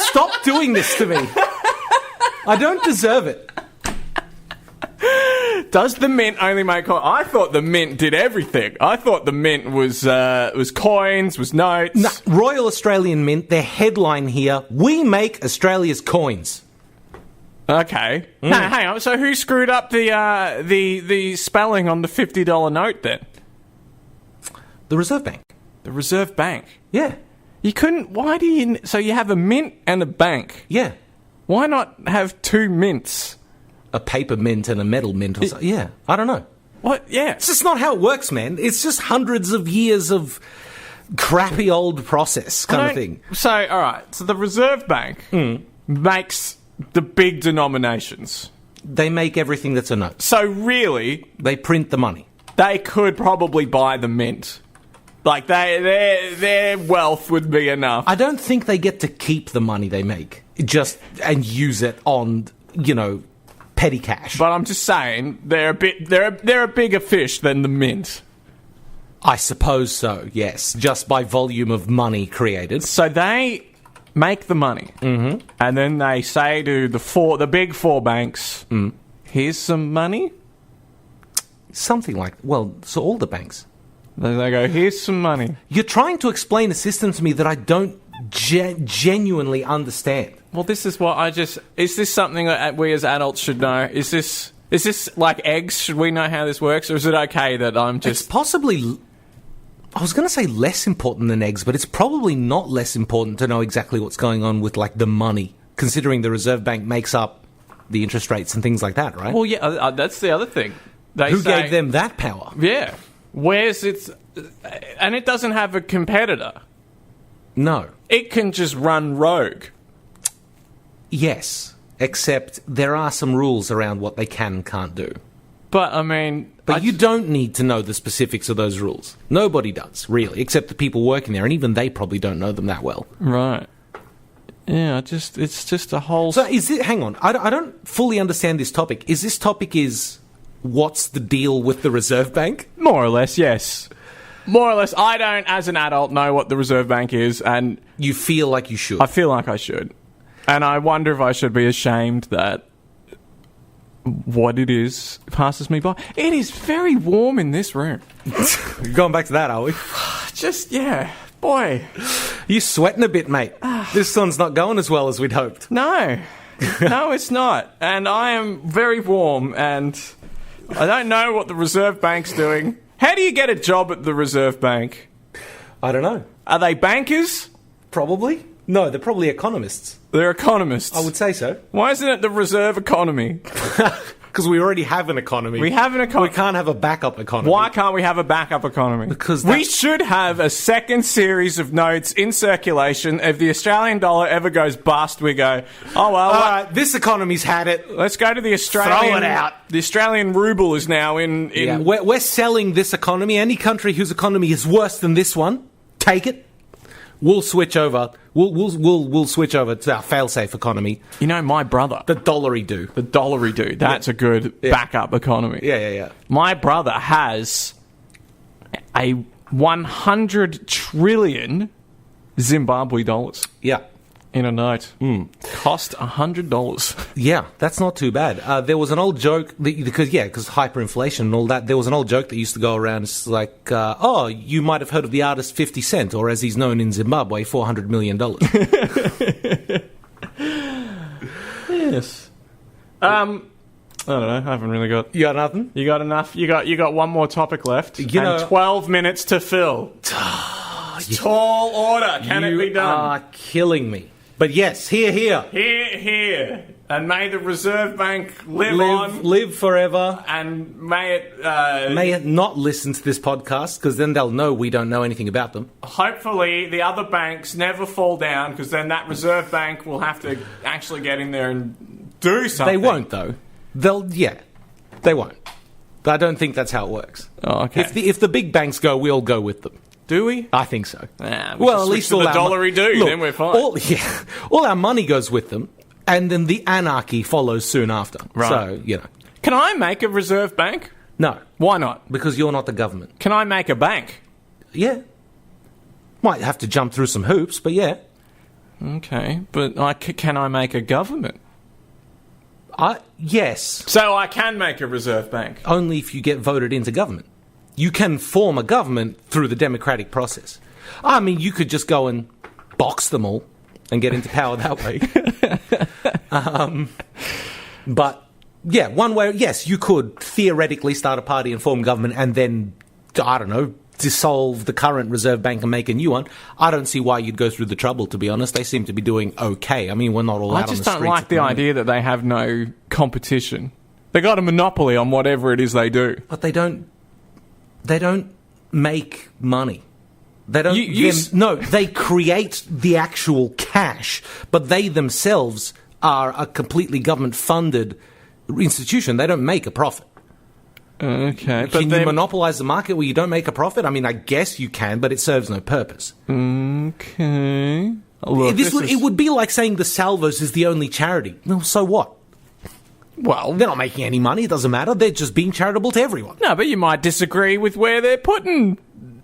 stop doing this to me. I don't deserve it. Does the mint only make coins? I thought the mint did everything. I thought the mint was coins, was notes. No, Royal Australian Mint, their headline here, we make Australia's coins. Okay. Hang on. So who screwed up the spelling on the $50 note then? The Reserve Bank. The Reserve Bank. Yeah. You couldn't... Why do you... So you have a mint and a bank. Yeah. Why not have two mints? A paper mint and a metal mint or something. Yeah. I don't know. What? Yeah. It's just not how it works, man. It's just hundreds of years of crappy old process kind of thing. So, all right. So the Reserve Bank makes the big denominations. They make everything that's a note. So really... They print the money. They could probably buy the mint. Like, their wealth would be enough. I don't think they get to keep the money they make and use it on, petty cash. But I'm just saying, they're a bigger fish than the mint. I suppose so, yes. Just by volume of money created. So they make the money. Mm-hmm. And then they say to the big four banks, here's some money. Something like, so all the banks. They go, here's some money. You're trying to explain a system to me that I don't genuinely understand. Well, this is what is this something that we as adults should know? Is this like eggs? Should we know how this works? Or is it okay that I'm just... It's possibly... I was going to say less important than eggs, but it's probably not less important to know exactly what's going on with, the money, considering the Reserve Bank makes up the interest rates and things like that, right? Well, yeah, that's the other thing. Who gave them that power? Yeah. Where's its... And it doesn't have a competitor. No. It can just run rogue. Yes, except there are some rules around what they can and can't do. But, I mean... But you don't need to know the specifics of those rules. Nobody does, really, except the people working there, and even they probably don't know them that well. Right. Yeah, it's just a whole... So is it... Hang on, I don't fully understand this topic. What's the deal with the Reserve Bank? More or less, yes. More or less. I don't, as an adult, know what the Reserve Bank is, and... You feel like you should. I feel like I should. And I wonder if I should be ashamed that what it is passes me by. It is very warm in this room. Going back to that, are we? Just, yeah. Boy. You sweating a bit, mate. This sun's not going as well as we'd hoped. No. No, it's not. And I am very warm, and I don't know what the Reserve Bank's doing. How do you get a job at the Reserve Bank? I don't know. Are they bankers? Probably. No, they're probably economists. They're economists. I would say so. Why isn't it the reserve economy? Because we already have an economy. We have an economy. We can't have a backup economy. Why can't we have a backup economy? Because we should have a second series of notes in circulation. If the Australian dollar ever goes bust, we go, oh, well. All right, this economy's had it. Let's go to the Australian... Throw it out. The Australian ruble is now in... Yeah, we're selling this economy. Any country whose economy is worse than this one, take it. We'll switch over. We'll switch over to our fail-safe economy. You know, my brother, the dollary-do. The dollary-do. That's a good backup economy. Yeah. My brother has a 100 trillion Zimbabwe dollars. Yeah. In a note. Cost $100. Yeah, that's not too bad. There was an old joke, because hyperinflation and all that, there was an old joke that used to go around. It's like, you might have heard of the artist 50 Cent, or as he's known in Zimbabwe, $400 million. Yes. I don't know. I haven't really got... You got nothing? You got enough? You got one more topic left. And 12 minutes to fill. Tall order. Can it be done? You are killing me. But yes, here. Here. And may the Reserve Bank live on. Live forever. And may it... may it not listen to this podcast, because then they'll know we don't know anything about them. Hopefully the other banks never fall down, because then that Reserve Bank will have to actually get in there and do something. They won't, though. They won't. I don't think that's how it works. Oh, okay. If the big banks go, we'll go with them. Do we? I think so. At least all the dollary-do, then we're fine. All our money goes with them, and then the anarchy follows soon after. Right. So, Can I make a Reserve Bank? No. Why not? Because you're not the government. Can I make a bank? Yeah. Might have to jump through some hoops, but yeah. Okay, but can I make a government? Yes. So I can make a Reserve Bank? Only if you get voted into government. You can form a government through the democratic process. I mean, you could just go and box them all and get into power that way. But, yeah, one way, yes, you could theoretically start a party and form government and then, I don't know, dissolve the current Reserve Bank and make a new one. I don't see why you'd go through the trouble, to be honest. They seem to be doing okay. I mean, we're not all out on the streets. I just don't like the idea that they have no competition. They got a monopoly on whatever it is they do. But they don't make money. They don't. No, they create the actual cash, but they themselves are a completely government-funded institution. They don't make a profit. Okay, can you monopolise the market where you don't make a profit? I mean, I guess you can, but it serves no purpose. Okay. Look, it would be like saying the Salvos is the only charity. Well, so what? Well, they're not making any money. It doesn't matter. They're just being charitable to everyone. No, but you might disagree with where they're putting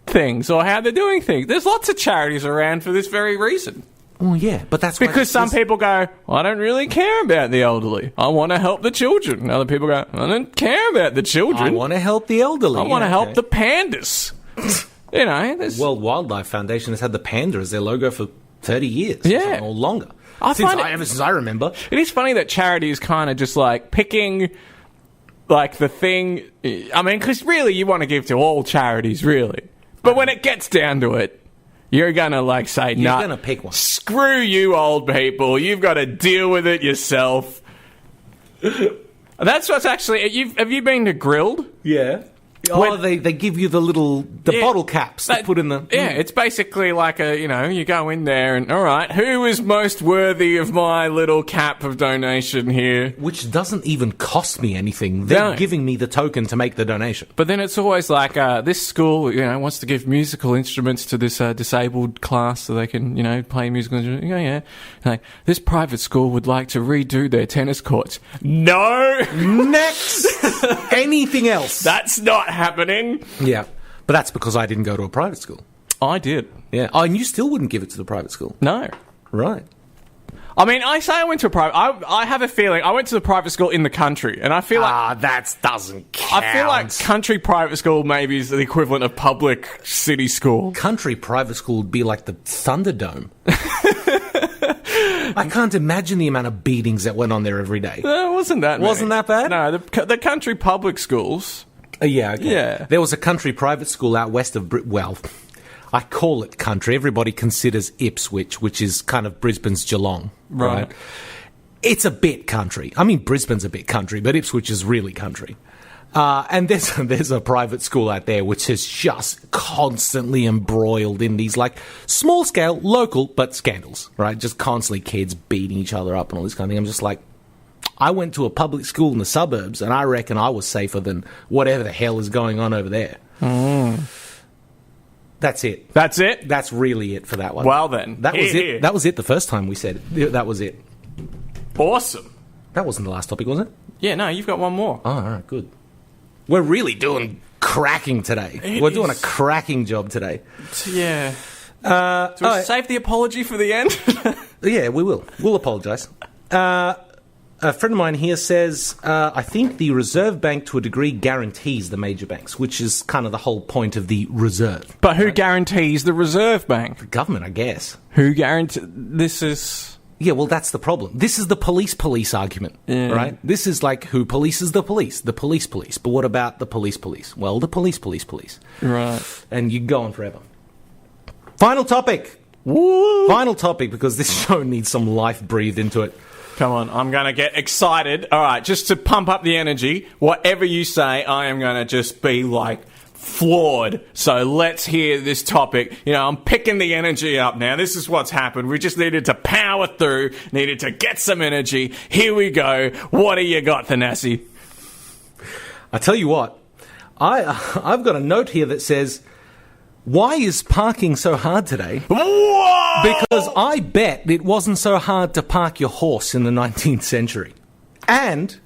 things or how they're doing things. There's lots of charities around for this very reason. Well, yeah, but that's because some people go, I don't really care about the elderly. I want to help the children. And other people go, I don't care about the children. I want to help the elderly. I want to help the pandas. You know, World Wildlife Foundation has had the panda as their logo for 30 years, or longer. Ever since I remember. It is funny that charity is kind of just like picking, like, the thing. I mean, because really you want to give to all charities, really. But when it gets down to it, you're going to, like, say, you're going to pick one. Screw you, old people. You've got to deal with it yourself. That's what's actually... Have you been to Grilled? Yeah. Oh, they give you the bottle caps that put in the... Yeah, it's basically like you go in there and, all right, who is most worthy of my little cap of donation here? Which doesn't even cost me anything. They're giving me the token to make the donation. But then it's always like, this school, wants to give musical instruments to this disabled class so they can, play musical instruments. Yeah. Like, this private school would like to redo their tennis courts. No! Next! Anything else? That's not happening. Yeah, but that's because I didn't go to a private school. I did. Yeah. Oh, and you still wouldn't give it to the private school? No. Right. I mean, I say I went to a private... I have a feeling... I went to the private school in the country, and I feel like... that doesn't count. I feel like country private school maybe is the equivalent of public city school. Country private school would be like the Thunderdome. I can't imagine the amount of beatings that went on there every day. No, it wasn't that Wasn't that bad? No, the country public schools... Yeah, okay. Yeah. There was a country private school out west of... I call it country. Everybody considers Ipswich, which is kind of Brisbane's Geelong. Right. It's a bit country. I mean, Brisbane's a bit country, but Ipswich is really country. And there's a private school out there which is just constantly embroiled in these, like, small-scale, local, but scandals, right? Just constantly kids beating each other up and all this kind of thing. I'm just like... I went to a public school in the suburbs, and I reckon I was safer than whatever the hell is going on over there. That's it. That's it? That's really it for that one. Well, then. That was it. That was it the first time we said it. That was it. Awesome. That wasn't the last topic, was it? Yeah, no, you've got one more. Oh, all right, good. We're really doing cracking today. We're doing a cracking job today. Yeah. Do we save the apology for the end? Yeah, we will. We'll apologise. A friend of mine here says, I think the Reserve Bank to a degree guarantees the major banks, which is kind of the whole point of the reserve. But who guarantees the Reserve Bank? The government, I guess. Who guarantees... This is... Yeah, well, that's the problem. This is the police argument, right? This is like, who polices the police? The police. But what about the police? Well, the police. Right. And you can go on forever. Final topic. Woo! Final topic, because this show needs some life breathed into it. Come on, I'm going to get excited. All right, just to pump up the energy, whatever you say, I am going to just be, like, floored. So let's hear this topic. I'm picking the energy up now. This is what's happened. We just needed to power through, needed to get some energy. Here we go. What do you got, Thanasi? I tell you what, I've got a note here that says... Why is parking so hard today? Whoa! Because I bet it wasn't so hard to park your horse in the 19th century. And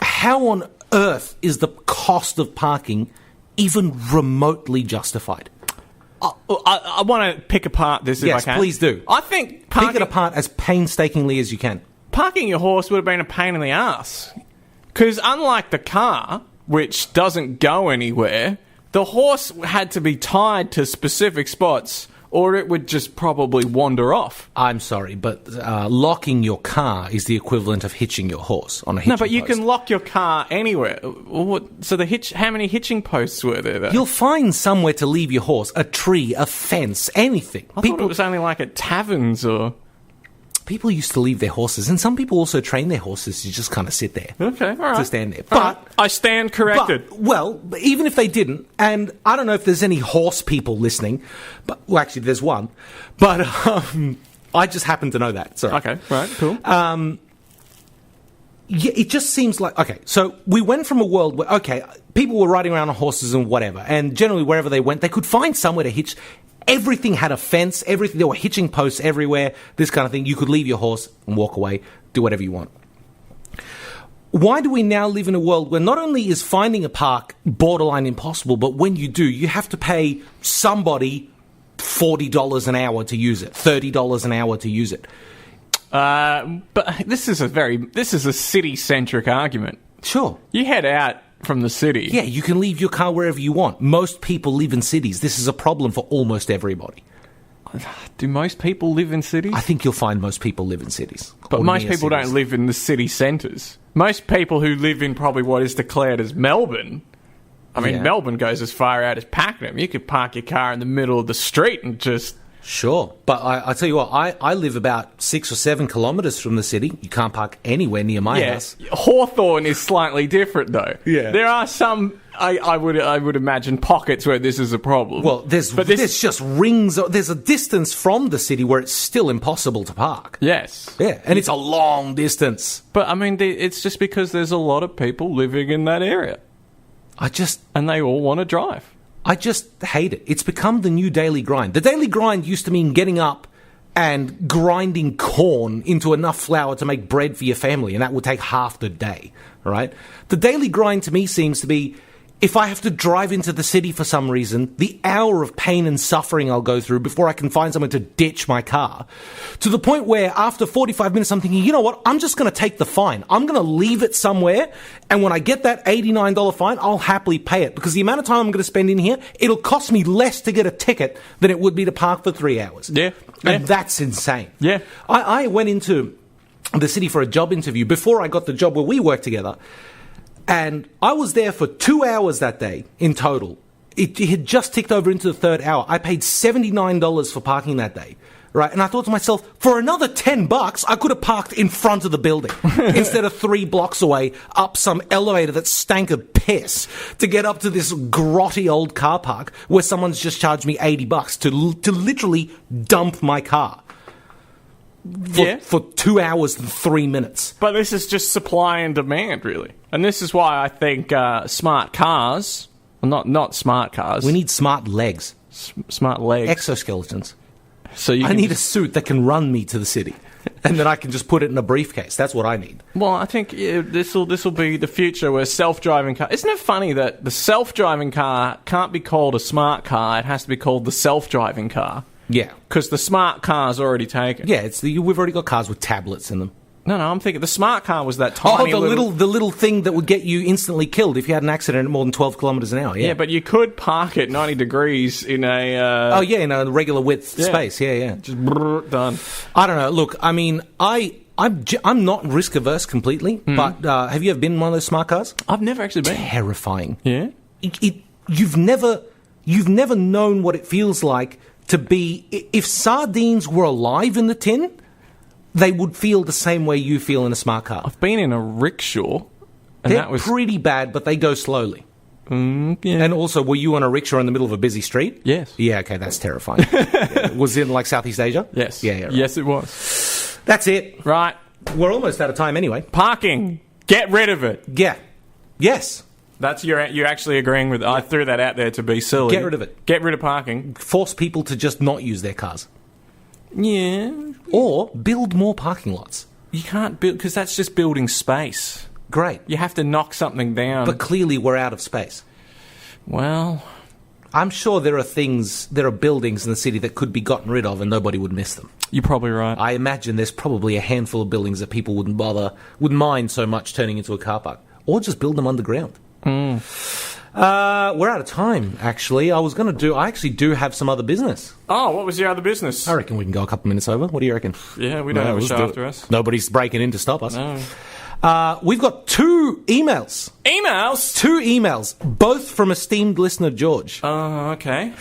how on earth is the cost of parking even remotely justified? I want to pick apart this if I can. Yes, please do. I think pick it apart as painstakingly as you can. Parking your horse would have been a pain in the ass. Because unlike the car, which doesn't go anywhere... The horse had to be tied to specific spots or it would just probably wander off. I'm sorry, but locking your car is the equivalent of hitching your horse on a hitching post. No, but you can lock your car anywhere. So how many hitching posts were there, though? You'll find somewhere to leave your horse, a tree, a fence, anything. I thought it was only like at taverns or... People used to leave their horses, and some people also train their horses to just kind of sit there. Okay, all right. To stand there. But I stand corrected. But even if they didn't, and I don't know if there's any horse people listening, but actually there's one, but I just happen to know that. Sorry. Okay, right, cool. Yeah, it just seems like, okay, so we went from a world where, okay, people were riding around on horses and whatever, and generally wherever they went, they could find somewhere to hitch. Everything had a fence, there were hitching posts everywhere, this kind of thing. You could leave your horse and walk away, do whatever you want. Why do we now live in a world where not only is finding a park borderline impossible, but when you do, you have to pay somebody $40 an hour to use it, $30 an hour to use it? But this is a city-centric argument. Sure. You head out from the city. Yeah, you can leave your car wherever you want. Most people live in cities. This is a problem for almost everybody. Do most people live in cities? I think you'll find most people live in cities. But most people don't live in the city centres. Most people who live in probably what is declared as Melbourne... Melbourne goes as far out as Pakenham. You could park your car in the middle of the street and just... Sure, but I tell you what, I live about 6 or 7 kilometres from the city. You can't park anywhere near my house. Hawthorne is slightly different, though. Yeah, there are some. I would imagine pockets where this is a problem. Well, there's just rings. There's a distance from the city where it's still impossible to park. Yes, yeah, and it's a long distance. But I mean, it's just because there's a lot of people living in that area. And they all want to drive. I just hate it. It's become the new daily grind. The daily grind used to mean getting up and grinding corn into enough flour to make bread for your family, and that would take half the day, right? The daily grind to me seems to be, if I have to drive into the city for some reason, the hour of pain and suffering I'll go through before I can find somewhere to ditch my car, to the point where after 45 minutes I'm thinking, you know what, I'm just going to take the fine. I'm going to leave it somewhere, and when I get that $89 fine, I'll happily pay it, because the amount of time I'm going to spend in here, it'll cost me less to get a ticket than it would be to park for 3 hours. Yeah. And that's insane. Yeah. I went into the city for a job interview before I got the job where we worked together. And I was there for 2 hours that day in total. It had just ticked over into the third hour. I paid $79 for parking that day, right? And I thought to myself, for another $10, I could have parked in front of the building instead of 3 blocks away up some elevator that stank of piss to get up to this grotty old car park where someone's just charged me $80 to literally dump my car. For 2 hours and 3 minutes. But this is just supply and demand, really. And this is why I think smart cars, well, not smart cars. We need smart legs. Smart legs. Exoskeletons. So I need a suit that can run me to the city. And then I can just put it in a briefcase. That's what I need. Well, I think this will be the future where self-driving car... Isn't it funny that the self-driving car can't be called a smart car, it has to be called the self-driving car? Yeah. Because the smart car's already taken. Yeah, we've already got cars with tablets in them. No, I'm thinking the smart car was that tiny the little thing that would get you instantly killed if you had an accident at more than 12 kilometres an hour. Yeah, but you could park it 90 degrees in a... in a regular width space. Yeah. Just done. I don't know. Look, I mean, I'm not risk averse completely, but have you ever been in one of those smart cars? I've never actually been. Terrifying. Yeah. You've never known what it feels like to be... If sardines were alive in the tin, they would feel the same way you feel in a smart car. I've been in a rickshaw. And They're pretty bad, but they go slowly. Yeah. And also, were you on a rickshaw in the middle of a busy street? Yes. Yeah, okay, that's terrifying. Was it in, like, Southeast Asia? Yes. Yeah, right. Yes, it was. That's it. Right. We're almost out of time anyway. Parking. Get rid of it. Yeah. Yes. That's you're actually agreeing with... I threw that out there to be silly. Get rid of it. Get rid of parking. Force people to just not use their cars. Yeah. Or build more parking lots. You can't build... Because that's just building space. Great. You have to knock something down. But clearly we're out of space. Well... I'm sure there are buildings in the city that could be gotten rid of and nobody would miss them. You're probably right. I imagine there's probably a handful of buildings that people wouldn't mind so much turning into a car park. Or just build them underground. We're out of time, actually. I actually do have some other business. Oh, what was your other business? I reckon we can go a couple minutes over. What do you reckon? Yeah, we don't have a show after us. Nobody's breaking in to stop us. No. We've got 2 emails. Emails? 2 emails, both from esteemed listener George. Oh, okay.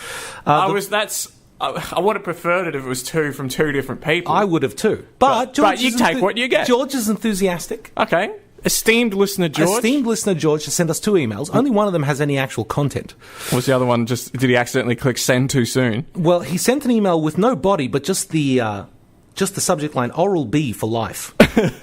I would have preferred it if it was 2 from 2 different people. I would have too. But you take what you get. George is enthusiastic. Okay. Esteemed listener George? Esteemed listener George has sent us 2 emails. Only one of them has any actual content. What's the other one? Did he accidentally click send too soon? Well, he sent an email with no body, but just the subject line, Oral B for life.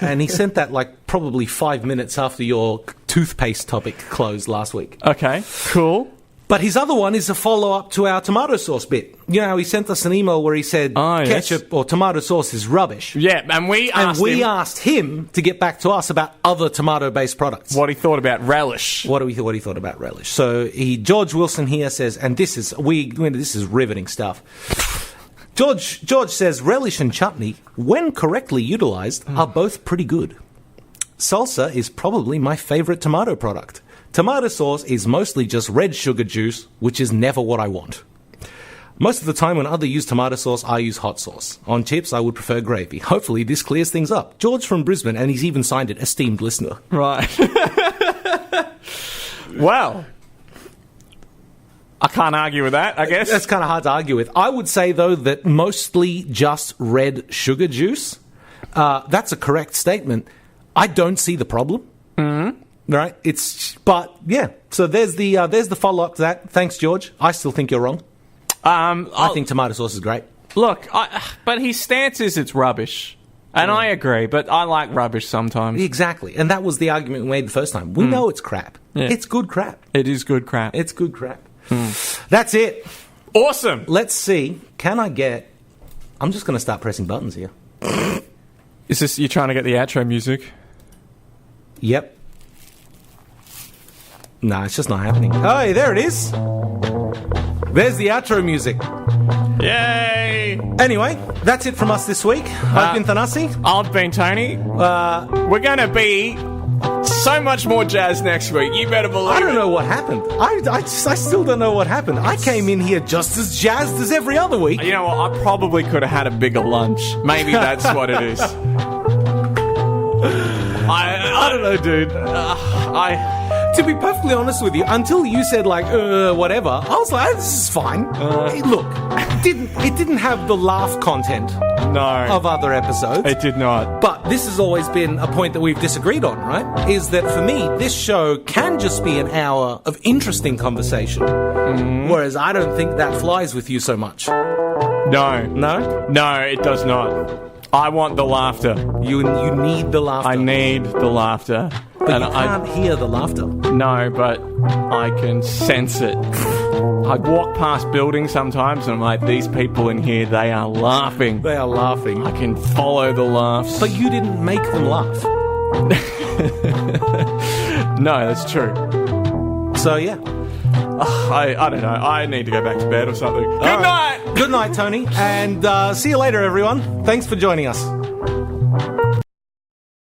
And he sent that probably 5 minutes after your toothpaste topic closed last week. Okay, cool. But his other one is a follow-up to our tomato sauce bit. You know, he sent us an email where he said ketchup or tomato sauce is rubbish. Yeah, and we asked him to get back to us about other tomato-based products. What he thought about relish. What he thought about relish. So George Wilson here says, and this is riveting stuff. George says, relish and chutney, when correctly utilised, are both pretty good. Salsa is probably my favourite tomato product. Tomato sauce is mostly just red sugar juice, which is never what I want. Most of the time when others use tomato sauce, I use hot sauce. On chips, I would prefer gravy. Hopefully this clears things up. George from Brisbane, and he's even signed it, esteemed listener. Right. Well, I can't argue with that, I guess. That's kind of hard to argue with. I would say, though, that mostly just red sugar juice, that's a correct statement. I don't see the problem. Mm-hmm. Right? So there's the follow-up to that. Thanks, George. I still think you're wrong. I think tomato sauce is great. Look, but his stance is it's rubbish. And I agree, but I like rubbish sometimes. Exactly. And that was the argument we made the first time. We know it's crap. Yeah. It's good crap. It is good crap. It's good crap. That's it. Awesome. Let's see. I'm just going to start pressing buttons here. Is this, you're trying to get the outro music? Yep. No, it's just not happening. Oh, there it is. There's the outro music. Yay! Anyway, that's it from us this week. I've been Thanasi. I've been Tony. We're going to be so much more jazz next week. You better believe it. I don't know what happened. I still don't know what happened. I came in here just as jazzed as every other week. You know what? I probably could have had a bigger lunch. Maybe that's what it is. I don't know, dude. To be perfectly honest with you, until you said whatever, I was like, this is fine. Look, it didn't have the laugh content of other episodes. It did not. But this has always been a point that we've disagreed on, right? Is that for me, this show can just be an hour of interesting conversation. Whereas I don't think that flies with you so much. No. No? No, it does not. I want the laughter. You need the laughter. I need the laughter. But you can't hear the laughter. No, but I can sense it. I walk past buildings sometimes and I'm like, these people in here, they are laughing. They are laughing. I can follow the laughs. But you didn't make them laugh. No, that's true. So, yeah. I don't know. I need to go back to bed or something. Good night! Good night, Tony. And see you later, everyone. Thanks for joining us.